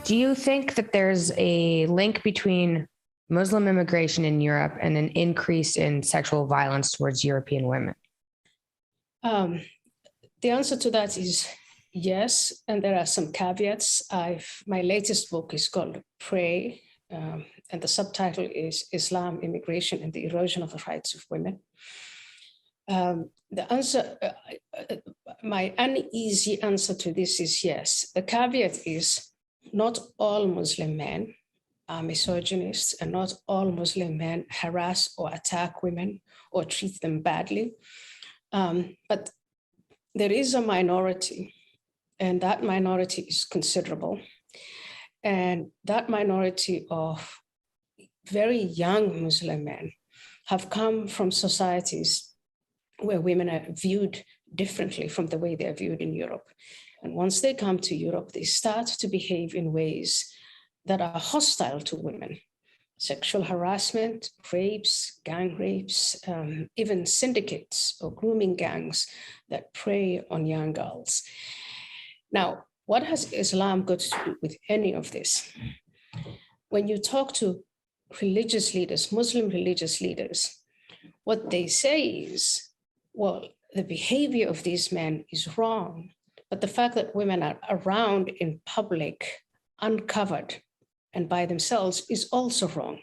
Do you think that there's a link between Muslim immigration in Europe and an increase in sexual violence towards European women? The answer to that is yes, and there are some caveats. My latest book is called Pray, and the subtitle is Islam, Immigration, and the Erosion of the Rights of Women. The answer, my uneasy answer to this is yes. The caveat is not all Muslim men are misogynists, and not all Muslim men harass or attack women or treat them badly. But there is a minority, and that minority is considerable. And that minority of very young Muslim men have come from societies where women are viewed differently from the way they are viewed in Europe. And once they come to Europe, they start to behave in ways that are hostile to women. Sexual harassment, rapes, gang rapes, even syndicates or grooming gangs that prey on young girls. Now, what has Islam got to do with any of this? When you talk to religious leaders, Muslim religious leaders, what they say is, well, the behavior of these men is wrong, but the fact that women are around in public, uncovered, and by themselves is also wrong.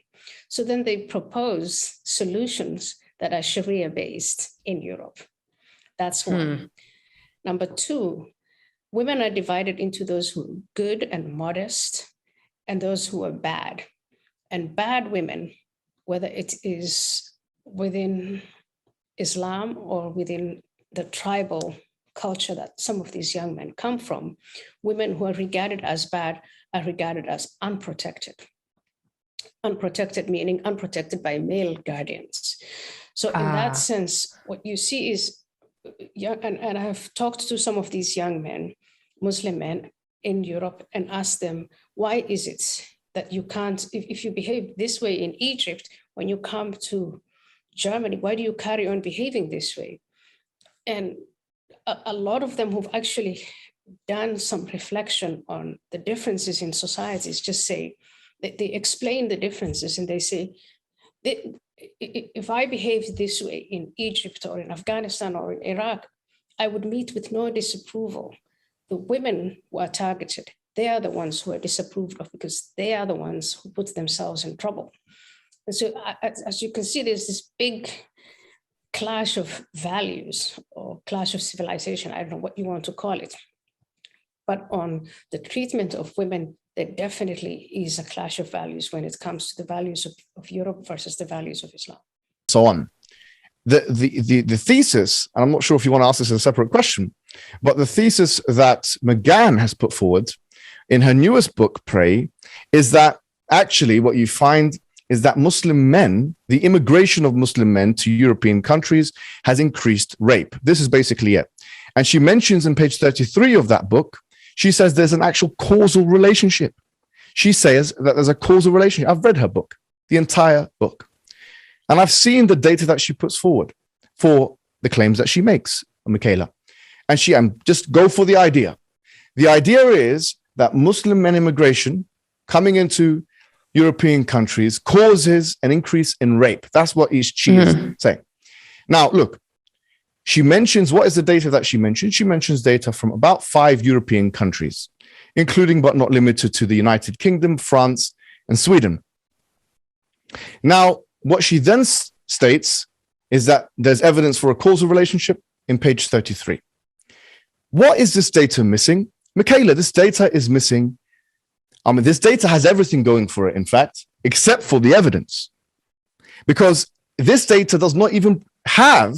So then they propose solutions that are Sharia-based in Europe. That's one. Number two, women are divided into those who are good and modest and those who are bad. And bad women, whether it is within Islam or within the tribal culture that some of these young men come from, women who are regarded as bad are regarded as unprotected. Unprotected meaning unprotected by male guardians. So in that sense, what you see is, and I've talked to some of these young men, Muslim men in Europe, and asked them, why is it that you can't, if you behave this way in Egypt, when you come to Germany, why do you carry on behaving this way? And a lot of them who've actually done some reflection on the differences in societies just say, they explain the differences and they say, if I behaved this way in Egypt or in Afghanistan or in Iraq, I would meet with no disapproval. The women who are targeted, they are the ones who are disapproved of because they are the ones who put themselves in trouble. And so as you can see, there's this big clash of values or clash of civilization, I don't know what you want to call it. But on the treatment of women, there definitely is a clash of values when it comes to the values of Europe versus the values of Islam. So on. The thesis, and I'm not sure if you want to ask this as a separate question, but the thesis that McGann has put forward in her newest book, Pray, is that actually what you find is that Muslim men, the immigration of Muslim men to European countries has increased rape. This is basically it. And she mentions in page 33 of that book, she says there's an actual causal relationship. She says that there's a causal relationship. I've read her book, the entire book. And I've seen the data that she puts forward for the claims that she makes, Michaela. And just go for the idea. The idea is that Muslim men immigration coming into European countries causes an increase in rape. That's what she is saying. Now, look, she mentions, what is the data that she mentions? She mentions data from about 5 European countries, including but not limited to the United Kingdom, France, and Sweden. Now, what she then states is that there's evidence for a causal relationship in page 33. What is this data missing? Michaela, this data is missing. This data has everything going for it, in fact, except for the evidence. Because this data does not even have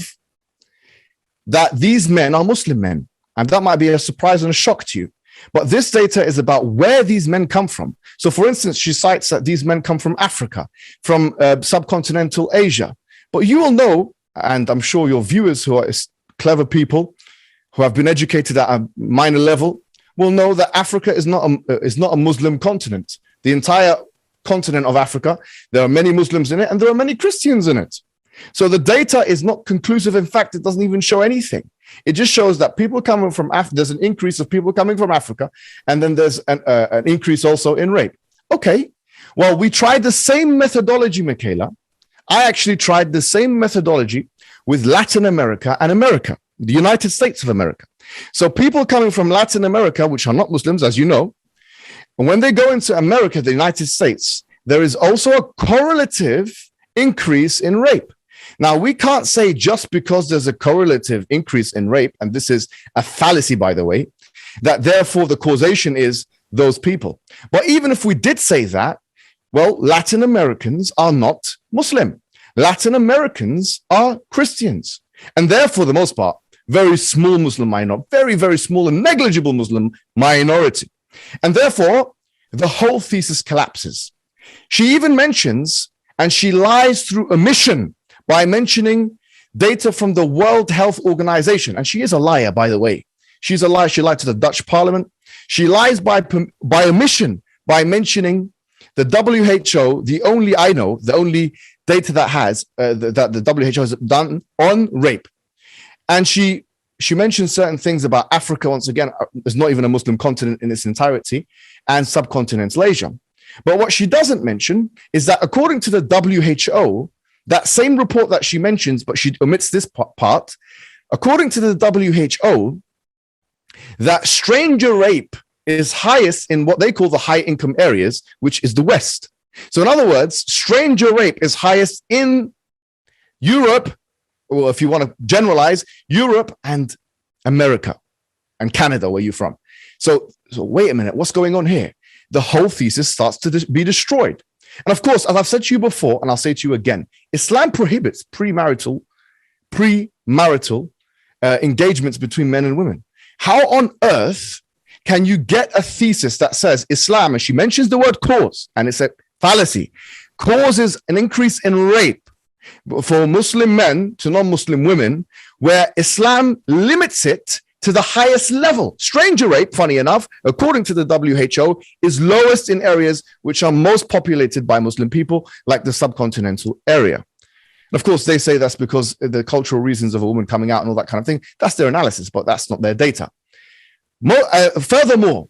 that these men are Muslim men. And that might be a surprise and a shock to you. But this data is about where these men come from. So, for instance, she cites that these men come from Africa, from subcontinental Asia. But you will know, and I'm sure your viewers who are clever people, who have been educated at a minor level, will know that Africa is not a Muslim continent. The entire continent of Africa, there are many Muslims in it, and there are many Christians in it. So the data is not conclusive. In fact, it doesn't even show anything. It just shows that people coming from Africa, there's an increase of people coming from Africa, and then there's an increase also in rape. Okay, well, we tried the same methodology, Michaela. I actually tried the same methodology with Latin America and America, the United States of America. So people coming from Latin America, which are not Muslims, as you know, and when they go into America, the United States, there is also a correlative increase in rape. Now, we can't say just because there's a correlative increase in rape, and this is a fallacy, by the way, that therefore the causation is those people. But even if we did say that, well, Latin Americans are not Muslim. Latin Americans are Christians. And therefore, the most part, very small Muslim minority, very, very small and negligible Muslim minority. And therefore, the whole thesis collapses. She even mentions, and she lies through omission by mentioning data from the World Health Organization. And she is a liar, by the way. She's a liar. She lied to the Dutch parliament. She lies by omission by mentioning the WHO, the only I know, the only data that has that the WHO has done on rape. And she mentions certain things about Africa. Once again, it's not even a Muslim continent in its entirety, and subcontinental Asia. But what she doesn't mention is that according to the WHO, that same report that she mentions, but she omits this part, according to the WHO, that stranger rape is highest in what they call the high income areas, which is the West. So in other words, stranger rape is highest in Europe, or if you want to generalize, Europe and America and Canada, where you're from. So wait a minute, what's going on here? The whole thesis starts to be destroyed. And of course, as I've said to you before, and I'll say to you again, Islam prohibits premarital engagements between men and women. How on earth can you get a thesis that says Islam, and she mentions the word cause, and it's a fallacy, causes an increase in rape for Muslim men to non-Muslim women, where Islam limits it to the highest level? Stranger rape, funny enough, according to the WHO, is lowest in areas which are most populated by Muslim people, like the subcontinental area. And of course, they say that's because the cultural reasons of a woman coming out and all that kind of thing. That's their analysis, but that's not their data. Furthermore,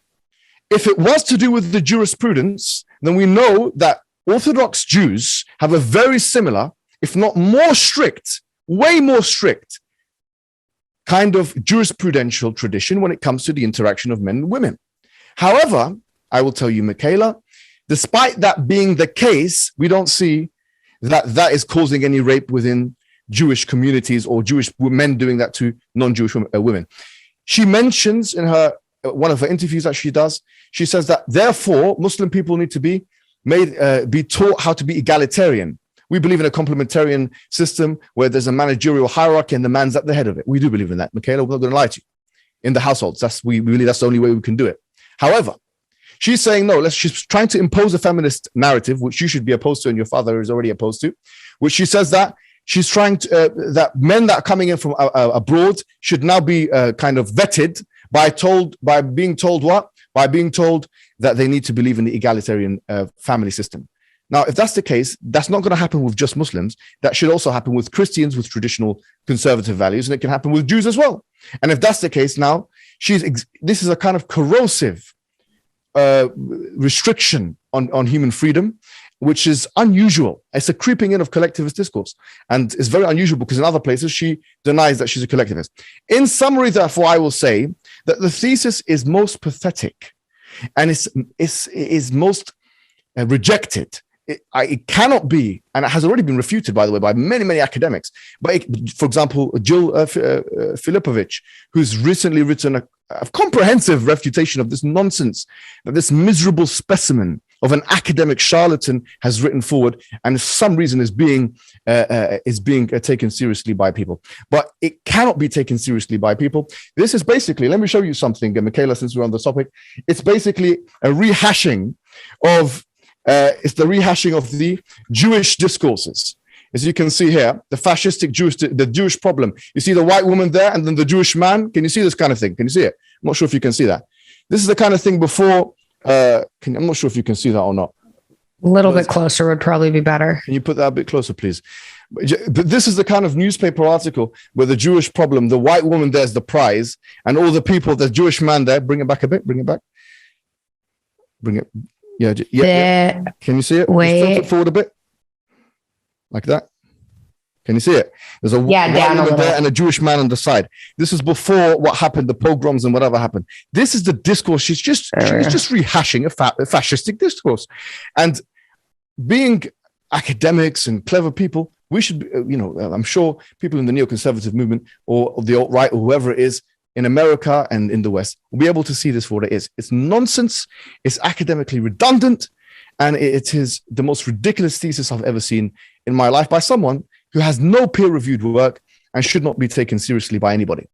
if it was to do with the jurisprudence, then we know that Orthodox Jews have a very similar, if not more strict, way more strict kind of jurisprudential tradition when it comes to the interaction of men and women. However, I will tell you, Michaela, despite that being the case, we don't see that is causing any rape within Jewish communities or Jewish men doing that to non-Jewish women. She mentions in one of her interviews that she does, she says that therefore Muslim people need to be taught how to be egalitarian. We believe in a complementarian system where there's a managerial hierarchy and the man's at the head of it. We do believe in that, Michaela. We're not going to lie to you. In the households, we believe that's the only way we can do it. However, she's saying no. She's trying to impose a feminist narrative, which you should be opposed to, and your father is already opposed to. Which she says that she's trying to that men that are coming in from abroad should now be kind of vetted by being told that they need to believe in the egalitarian family system. Now, if that's the case, that's not going to happen with just Muslims. That should also happen with Christians with traditional conservative values, and it can happen with Jews as well. And if that's the case, now this is a kind of corrosive restriction on human freedom, which is unusual. It's a creeping in of collectivist discourse, and it's very unusual because in other places she denies that she's a collectivist. In summary, therefore, I will say that the thesis is most pathetic, and is most rejected. It cannot be, and it has already been refuted, by the way, by many, many academics. But for example, Jill Filipovich, who's recently written a comprehensive refutation of this nonsense that this miserable specimen of an academic charlatan has written forward, and for some reason is being taken seriously by people. But it cannot be taken seriously by people. This is basically, let me show you something, Michaela, since we're on the topic. It's basically a rehashing of the Jewish discourses. As you can see here, the fascistic the Jewish problem. You see the white woman there and then the Jewish man. Can you see this kind of thing? Can you see it? I'm not sure if you can see that. This is the kind of thing before. I'm not sure if you can see that or not. A little bit closer would probably be better. Can you put that a bit closer, please? But this is the kind of newspaper article where the Jewish problem, the white woman there's the prize, and all the people, the Jewish man there, bring it back a bit, bring it back. Bring it. Yeah. Can you see it? Wait. Just tilt it forward a bit. Like that. Can you see it? There's a white woman there and a Jewish man on the side. This is before what happened, the pogroms and whatever happened. This is the discourse. She's just rehashing a fascistic discourse. And being academics and clever people, we should, I'm sure people in the neoconservative movement or the alt-right or whoever it is in America and in the West will be able to see this for what it is. It's nonsense. It's academically redundant. And it is the most ridiculous thesis I've ever seen in my life by someone who has no peer-reviewed work and should not be taken seriously by anybody.